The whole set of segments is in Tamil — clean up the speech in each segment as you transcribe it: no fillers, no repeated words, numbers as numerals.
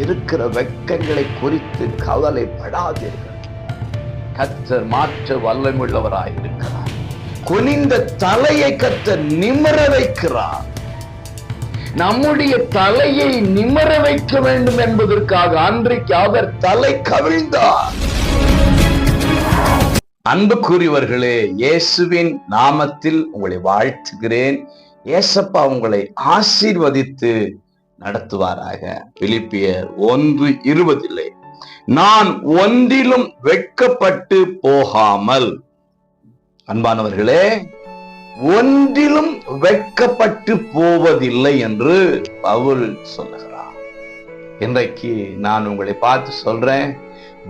இருக்கிற வெட்கங்களை குறித்து கவலைப்படாதீர்கள். கர்த்தர் மாற்ற வல்லமையுள்ளவராய் இருக்கிறார். குனிந்த தலையை கர்த்தர் நிமிர வைக்கிறார். நம்முடைய தலையை நிமிர வைக்க வேண்டும் என்பதற்காக அன்றைக்கு அவர் தலை கவிழ்ந்தார். அன்புக்குரியவர்களே, இயேசுவின் நாமத்தில் உங்களை வாழ்த்துகிறேன். இயேசப்பா உங்களை ஆசீர்வதித்து நடத்துவாராக. பிலிப்பியர் 1:20 நான் ஒன்றிலும் வெட்கப்பட்டு போகாமல். அன்பானவர்களே, ஒன்றிலும் வெட்கப்பட்டு போவதில்லை என்று பவுல் சொல்லுகிறார். இன்றைக்கு நான் உங்களை பார்த்து சொல்றேன்,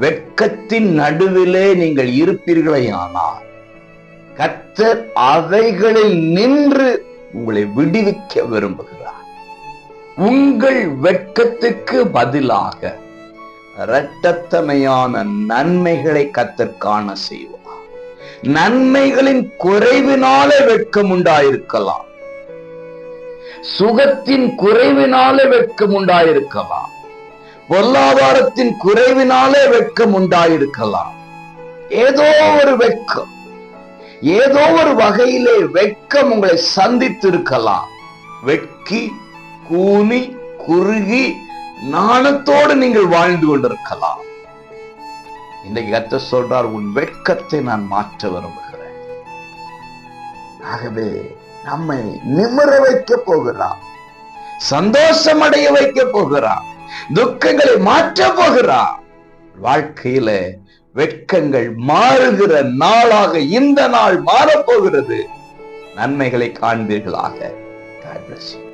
வெட்கத்தின் நடுவிலே நீங்கள் இருப்பீர்களேயானால் கர்த்தர் அவைகளில் நின்று உங்களை விடுவிக்க விரும்புகிறார். உங்கள் வெட்கத்துக்கு பதிலாக இரட்டத்தமையான நன்மைகளை கர்த்தர் காண செய்வார். நன்மைகளின் குறைவினாலே வெட்கம் உண்டாயிருக்கலாம், சுகத்தின் குறைவினாலே வெட்கம் உண்டாயிருக்கலாம், பொருளாதாரத்தின் குறைவினாலே வெட்கம் உண்டாயிருக்கலாம். ஏதோ ஒரு வெட்கம், ஏதோ ஒரு வகையிலே வெட்கம் உங்களை சந்தித்திருக்கலாம். வெட்கி கூனி குறுகி நாணத்தோடு நீங்கள் வாழ்ந்து கொண்டிருக்கலாம். இன்றைக்கு கர்த்தர் சொல்றார், உன் வெட்கத்தை நான் மாற்ற விரும்புகிறேன். ஆகவே நம்மை நிமிர வைக்க போகிறார், சந்தோஷம் அடைய வைக்க போகிறார், துக்கங்களை மாற்ற போகிறார். வாழ்க்கையில வெட்கங்கள் மாறுகிற நாளாக இந்த நாள் மாறப்போகிறது. நன்மைகளை காண்பீர்களாக. God bless you.